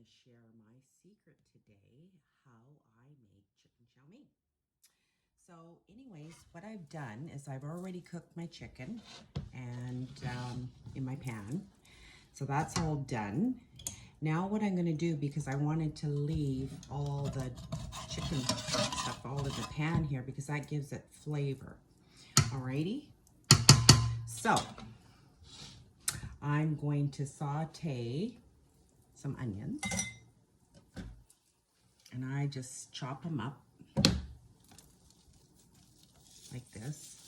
to share my secret today, how I make chicken chow mein. So anyways, what I've done is I've already cooked my chicken and in my pan. So that's all done. Now what I'm going to do, because I wanted to leave all the chicken stuff all in the pan here because that gives it flavor. Alrighty. So I'm going to saute some onions, and I just chop them up like this.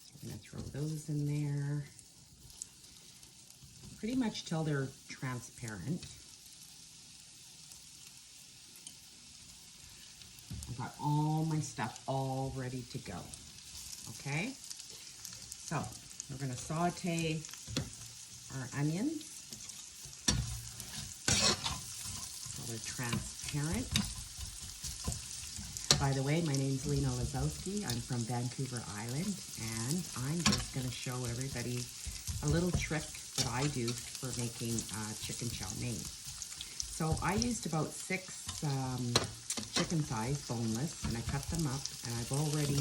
So I'm going to throw those in there pretty much till they're transparent. I've got all my stuff all ready to go. Okay, so we're going to saute our onions so they're transparent. By the way, my name's Lena Lazowski. I'm from Vancouver Island, and I'm just going to show everybody a little trick that I do for making chicken chow mein. So I used about 6 chicken thighs, boneless, and I cut them up, and I've already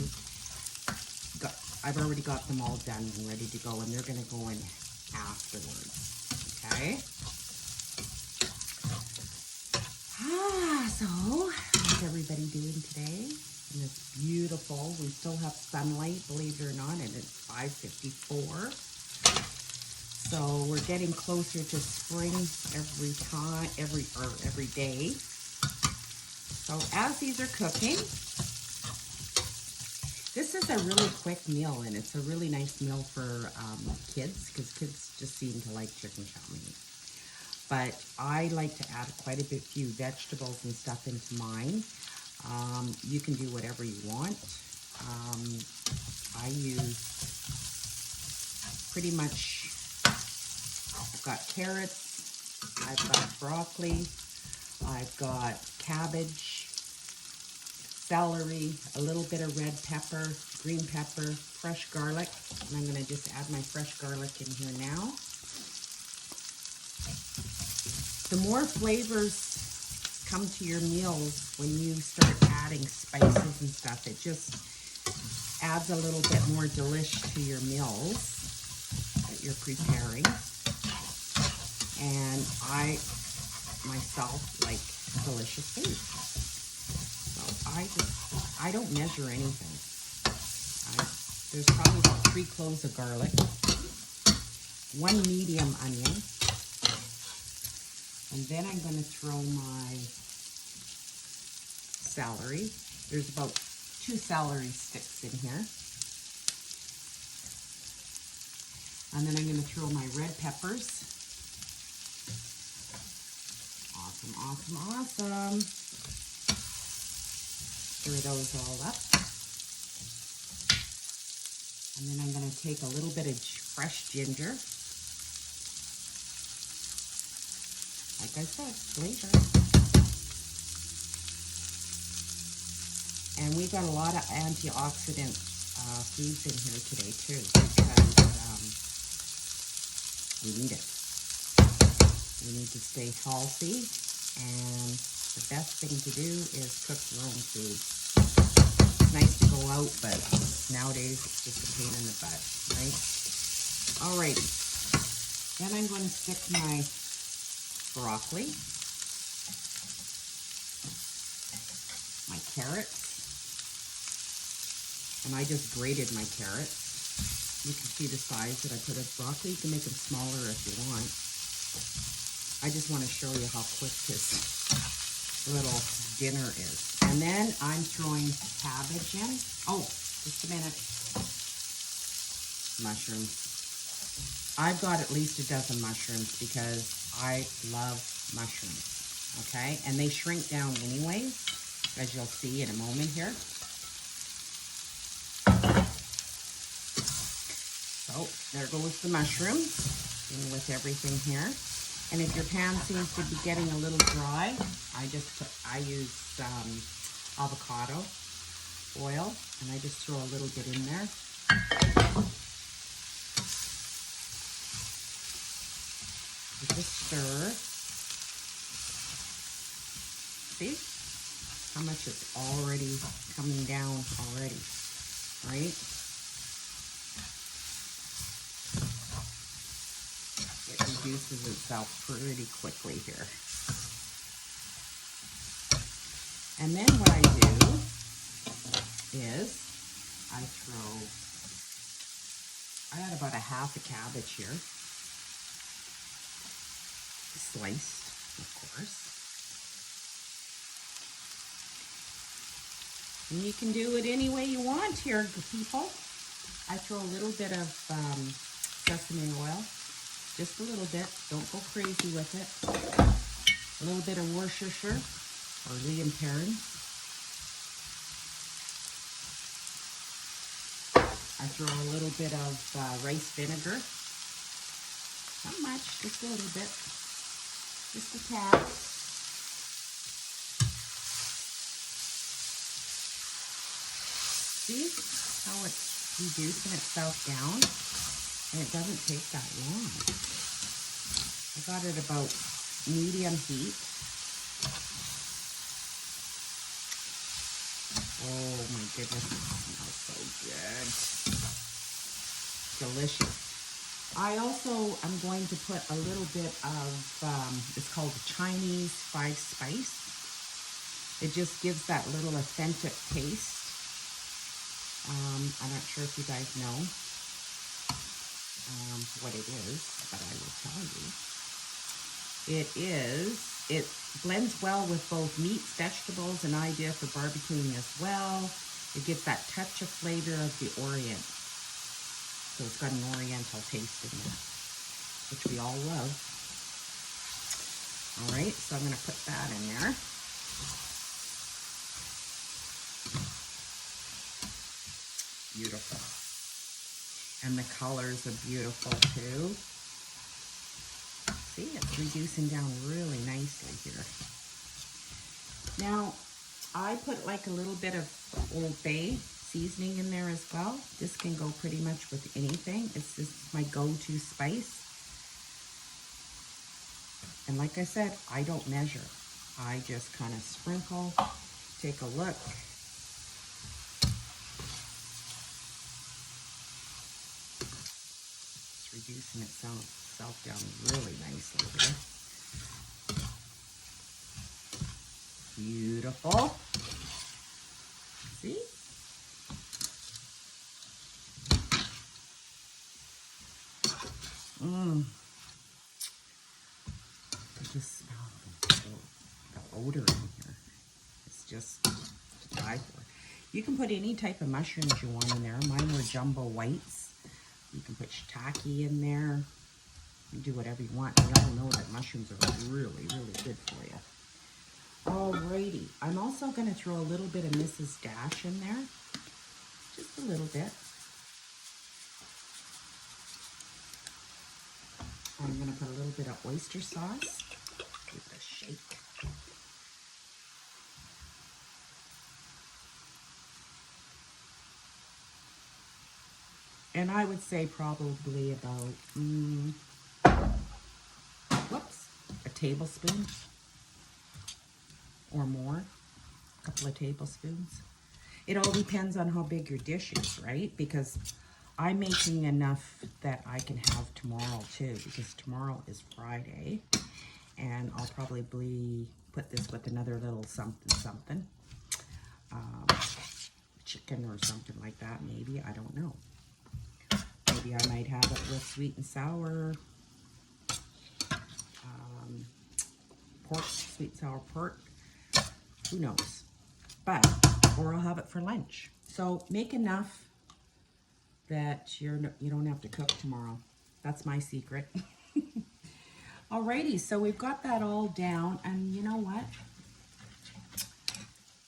got them all done and ready to go, and they're going to go in afterwards. Okay. So how's everybody doing today? And it's beautiful. We still have sunlight, believe it or not, and it's 5:54. So we're getting closer to spring every day. So as these are cooking, this is a really quick meal, and it's a really nice meal for kids, because kids just seem to like chicken chow mein. But I like to add quite a few vegetables and stuff into mine. You can do whatever you want. I use pretty much, I've got carrots, I've got broccoli, I've got cabbage, celery, a little bit of red pepper, green pepper, fresh garlic, and I'm going to just add my fresh garlic in here now. The more flavors come to your meals when you start adding spices and stuff, it just adds a little bit more delish to your meals that you're preparing. And I myself like delicious food. So I don't measure anything. There's probably about 3 cloves of garlic, 1 medium onion, and then I'm going to throw my celery. There's about 2 celery sticks in here. And then I'm going to throw my red peppers. Awesome, awesome, awesome. Stir those all up. And then I'm going to take a little bit of fresh ginger. Like I said, flavor. And we got a lot of antioxidant foods in here today too, because we need it. We need to stay healthy, and the best thing to do is cook your own food. It's nice to go out, but nowadays it's just a pain in the butt, right? Alrighty. Then I'm going to stick my broccoli, my carrots, and I just grated my carrots. You can see the size that I put of broccoli. You can make them smaller if you want. I just want to show you how quick this little dinner is. And then I'm throwing cabbage in. Oh, just a minute. Mushrooms. I've got at least a dozen mushrooms because I love mushrooms, okay? And they shrink down anyways, as you'll see in a moment here. So there goes the mushrooms in with everything here. And if your pan seems to be getting a little dry, I use avocado oil, and I just throw a little bit in there. Just stir. See how much it's already coming down already, right? It reduces itself pretty quickly here. And then what I do is I got about a half a cabbage here, sliced, of course. And you can do it any way you want here, people. I throw a little bit of sesame oil, just a little bit. Don't go crazy with it. A little bit of Worcestershire or Liam Perrin. I throw a little bit of rice vinegar. Not much, just a little bit. Just a tad. See how it's reducing itself down? And it doesn't take that long. I got it about medium heat. Oh my goodness, it smells so good. Delicious. I also am going to put a little bit of, it's called Chinese 5-spice. It just gives that little authentic taste. I'm not sure if you guys know what it is, but I will tell you. It blends well with both meats, vegetables, an idea for barbecuing as well. It gives that touch of flavor of the Orient. So it's got an Oriental taste in there, which we all love. All right, so I'm gonna put that in there. Beautiful. And the colors are beautiful too. See, it's reducing down really nicely here. Now, I put like a little bit of Old Bay seasoning in there as well. This can go pretty much with anything. It's just my go-to spice. And like I said, I don't measure. I just kind of sprinkle, take a look. It's reducing itself down really nicely here. Beautiful. See? Just smell the odor in here. It's just to die for. You can put any type of mushrooms you want in there. Mine were jumbo whites. You can put shiitake in there. You do whatever you want. We all know that mushrooms are really, really good for you. Alrighty. I'm also going to throw a little bit of Mrs. Dash in there. Just a little bit. I'm going to put a little bit of oyster sauce. Give it a shake. And I would say probably about, a tablespoon or more. A couple of tablespoons. It all depends on how big your dish is, right? Because I'm making enough that I can have tomorrow too, because tomorrow is Friday. And I'll probably put this with another little something. Chicken or something like that, maybe. I don't know. Maybe I might have it with sweet and sour. Pork, sweet and sour pork. Who knows? But, or I'll have it for lunch. So make enough that you don't have to cook tomorrow. That's my secret. Alrighty, so we've got that all down, and you know what?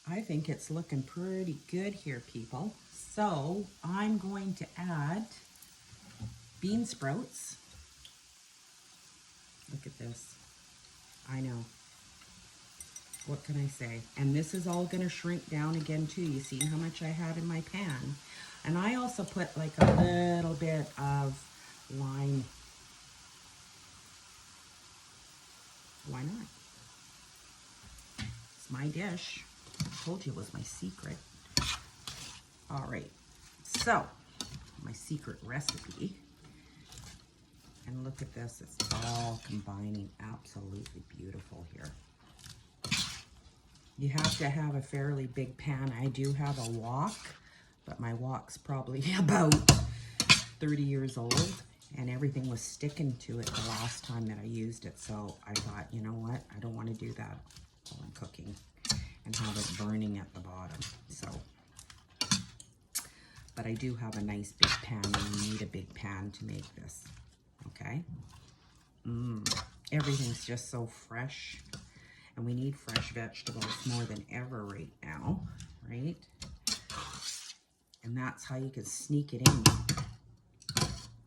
I think it's looking pretty good here, people. So I'm going to add bean sprouts. Look at this. I know. What can I say? And this is all going to shrink down again too. You see how much I had in my pan. And I also put like a little bit of lime. Why not? It's my dish. I told you it was my secret. All right, so my secret recipe. And look at this, it's all combining absolutely beautiful here. You have to have a fairly big pan. I do have a wok, but my wok's probably about 30 years old, and everything was sticking to it the last time that I used it. So I thought, you know what? I don't want to do that while I'm cooking and have it burning at the bottom. So, but I do have a nice big pan, and you need a big pan to make this, okay? Everything's just so fresh. And we need fresh vegetables more than ever right now, right? And that's how you can sneak it in.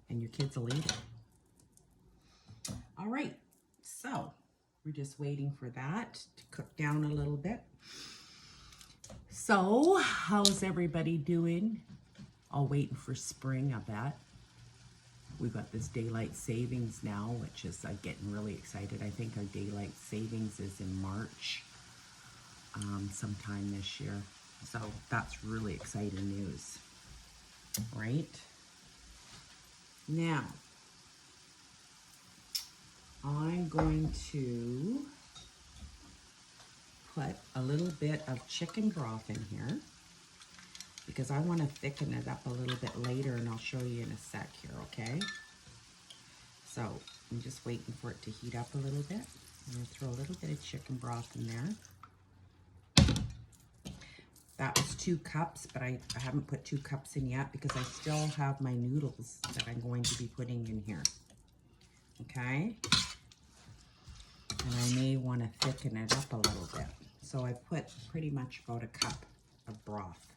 And your kids will eat it. All right, so we're just waiting for that to cook down a little bit. So, how's everybody doing? All waiting for spring, I bet. We've got this daylight savings now, which is getting really excited. I think our daylight savings is in March, sometime this year. So that's really exciting news, right? Now, I'm going to put a little bit of chicken broth in here because I want to thicken it up a little bit later, and I'll show you in a sec here, okay? So I'm just waiting for it to heat up a little bit. I'm going to throw a little bit of chicken broth in there. That was 2 cups, but I haven't put 2 cups in yet because I still have my noodles that I'm going to be putting in here, okay? And I may want to thicken it up a little bit. So I put pretty much about a cup of broth.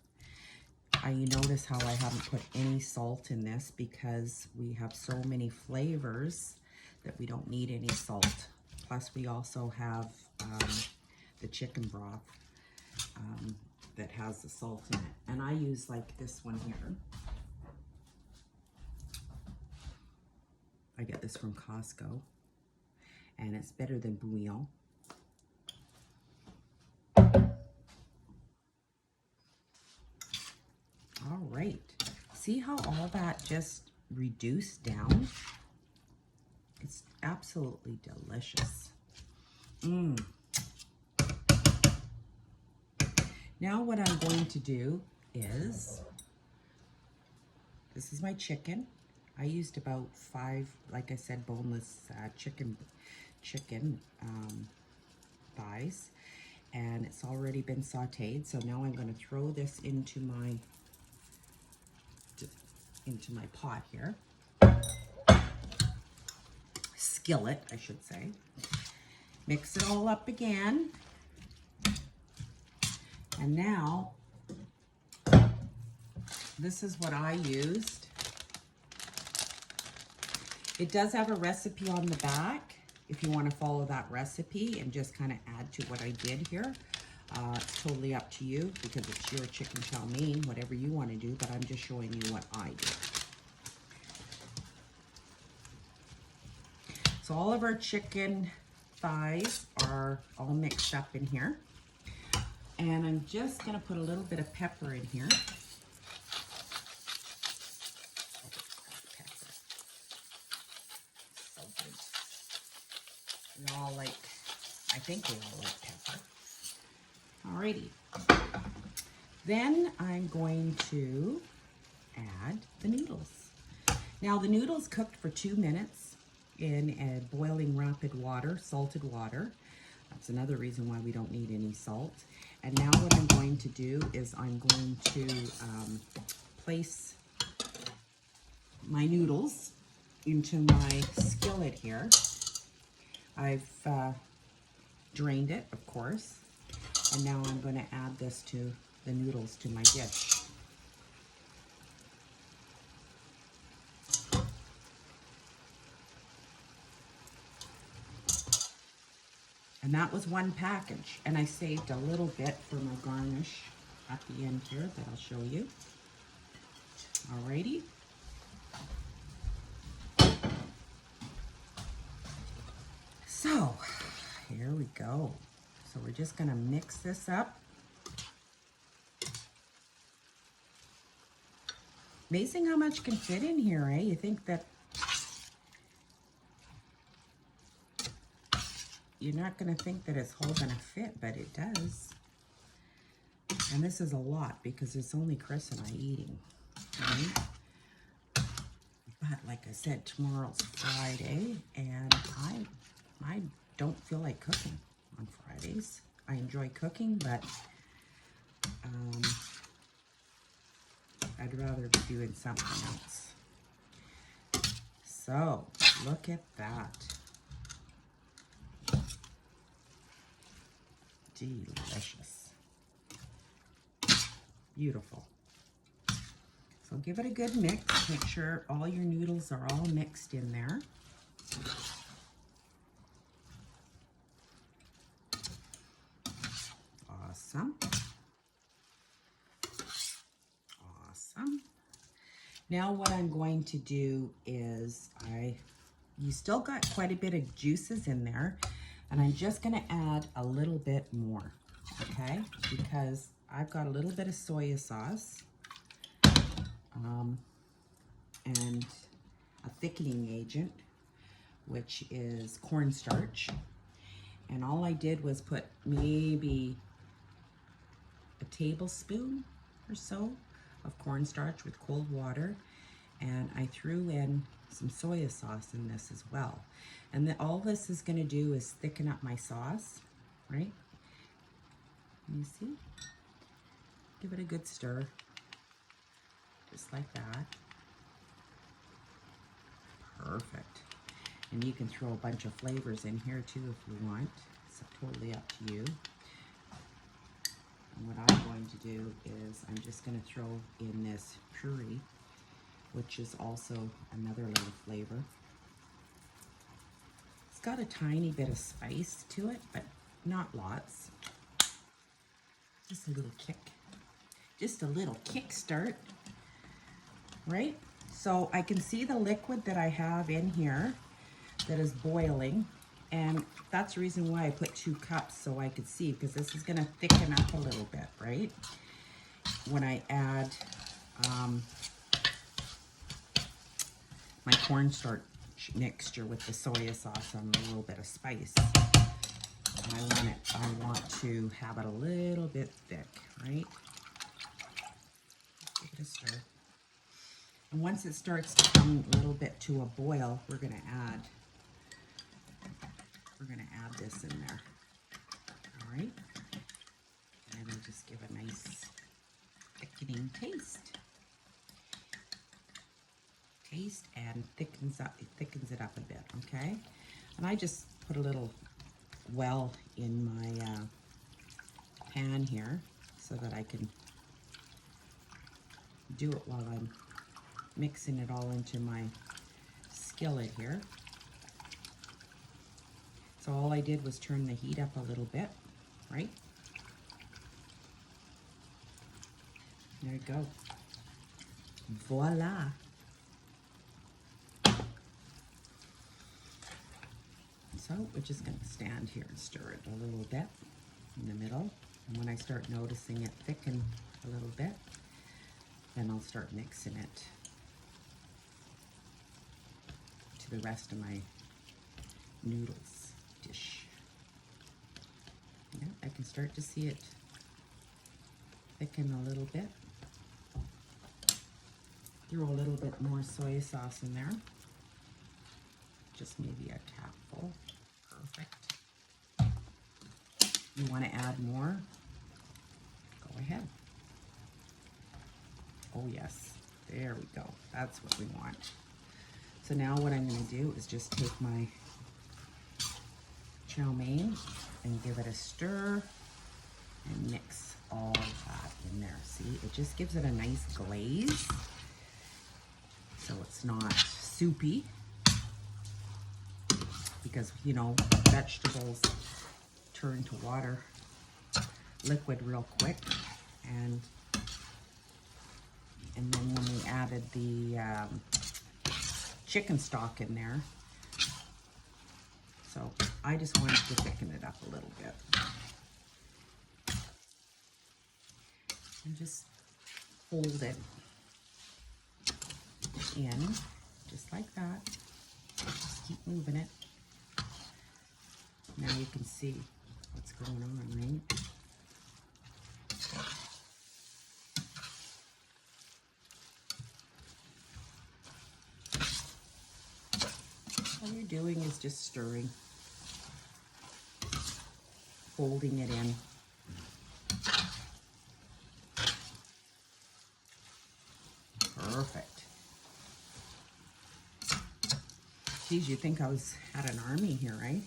You notice how I haven't put any salt in this because we have so many flavors that we don't need any salt. Plus we also have the chicken broth that has the salt in it. And I use like this one here. I get this from Costco, and it's better than bouillon. All right, see how all that just reduced down? It's absolutely delicious. Now what I'm going to do is, this is my chicken. I used about 5, like I said, boneless chicken thighs, and it's already been sauteed. So now I'm going to throw this into my pot here, skillet, I should say. Mix it all up again, and now this is what I used. It does have a recipe on the back if you want to follow that recipe and just kind of add to what I did here. It's totally up to you because it's your chicken chow mein, whatever you want to do, but I'm just showing you what I did. So all of our chicken thighs are all mixed up in here. And I'm just going to put a little bit of pepper in here. So good. We all like, I think we all like pepper. Alrighty. Then I'm going to add the noodles. Now the noodles cooked for 2 minutes in a boiling rapid water, salted water. That's another reason why we don't need any salt. And now what I'm going to do is I'm going to place my noodles into my skillet here. I've drained it, of course. And now I'm going to add this to the noodles to my dish. And that was 1 package. And I saved a little bit for my garnish at the end here that I'll show you. Alrighty. So, here we go. So we're just gonna mix this up. Amazing how much can fit in here, eh? You think that you're not gonna think that it's all gonna fit, but it does. And this is a lot because it's only Chris and I eating, right? But like I said, tomorrow's Friday, and I don't feel like cooking on Fridays. I enjoy cooking, but I'd rather be doing something else. So, look at that. Delicious. Beautiful. So give it a good mix. Make sure all your noodles are all mixed in there. Awesome. Awesome. Now what I'm going to do is you still got quite a bit of juices in there, and I'm just going to add a little bit more, okay? Because I've got a little bit of soy sauce and a thickening agent, which is cornstarch. And all I did was put maybe a tablespoon or so of cornstarch with cold water, and I threw in some soy sauce in this as well. And then all this is going to do is thicken up my sauce, right? You see? Give it a good stir, just like that. Perfect. And you can throw a bunch of flavors in here too if you want. It's totally up to you. And what I'm going to do is I'm just going to throw in this puree, which is also another little flavor. It's got a tiny bit of spice to it, but not lots. Just a little kick. Just a little kickstart, right? So I can see the liquid that I have in here that is boiling, and that's the reason why I put 2 cups, so I could see, because this is going to thicken up a little bit, right? When I add my cornstarch mixture with the soy sauce and a little bit of spice. I want to have it a little bit thick, right? Give it a stir. And once it starts to come a little bit to a boil, we're gonna add this in there. All right? And it'll just give a nice thickening taste. And thickens it up a bit, okay? And I just put a little well in my pan here so that I can do it while I'm mixing it all into my skillet here. So all I did was turn the heat up a little bit, right? There you go. Voila. So we're just going to stand here and stir it a little bit in the middle. And when I start noticing it thicken a little bit, then I'll start mixing it to the rest of my noodles dish. Yeah, I can start to see it thicken a little bit. Throw a little bit more soy sauce in there. Just maybe a capful. Perfect. You want to add more? Go ahead. Oh yes, there we go. That's what we want. So now what I'm going to do is just take my chow mein and give it a stir and mix all that in there. See, it just gives it a nice glaze, so it's not soupy, because you know vegetables turn to water, liquid real quick, and then when we added the chicken stock in there, so I just wanted to thicken it up a little bit. And just hold it in, just like that. Just keep moving it. Now you can see what's going on, right? All you're doing is just stirring, folding it in. Perfect. Geez, you think I had an army here, right?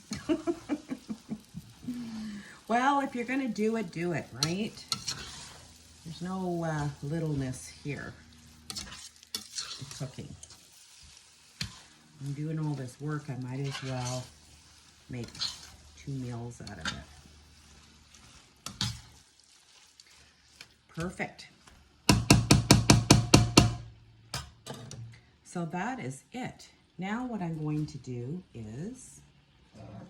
Well, if you're gonna do it, right? There's no littleness here in cooking. I'm doing all this work, I might as well make 2 meals out of it. Perfect. So that is it. Now what I'm going to do is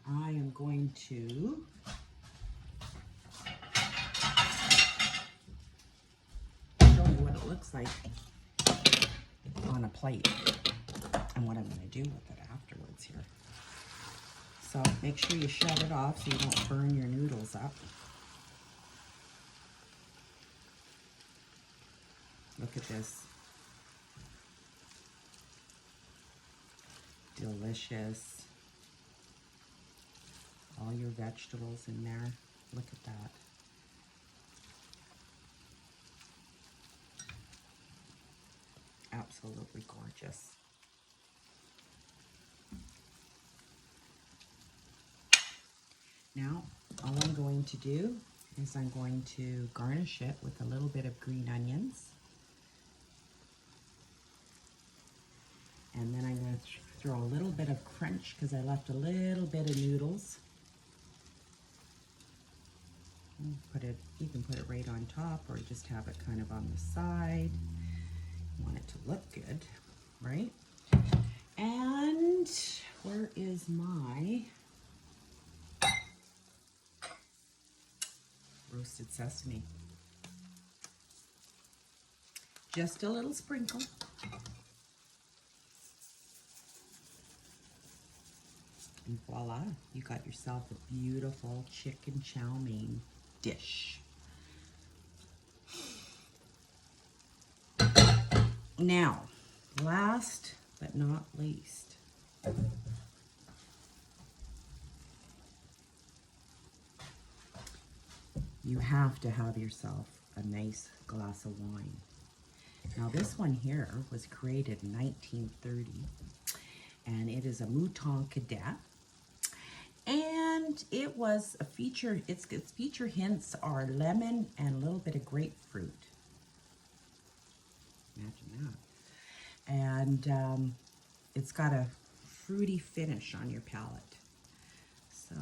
I am going to show you what it looks like on a plate and what I'm going to do with it afterwards here. So make sure you shut it off so you don't burn your noodles up. Look at this. Delicious. All your vegetables in there. Look at that. Absolutely gorgeous. Now, all I'm going to do is I'm going to garnish it with a little bit of green onions. And then I'm going to throw a little bit of crunch because I left a little bit of noodles. You can put it right on top or just have it kind of on the side. You want it to look good, right? And where is my roasted sesame? Just a little sprinkle. And voila, you got yourself a beautiful chicken chow mein dish. Now, last but not least, you have to have yourself a nice glass of wine. Now this one here was created in 1930, and it is a Mouton Cadet. And it was a feature, its feature hints are lemon and a little bit of grapefruit. Imagine that. And it's got a fruity finish on your palate. So,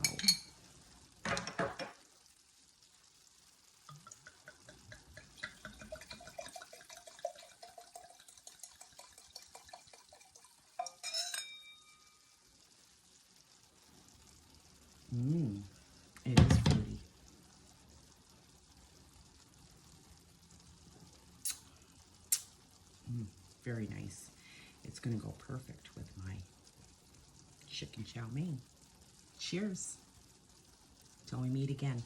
it is fruity. Very nice. It's going to go perfect with my chicken chow mein. Cheers till we meet again.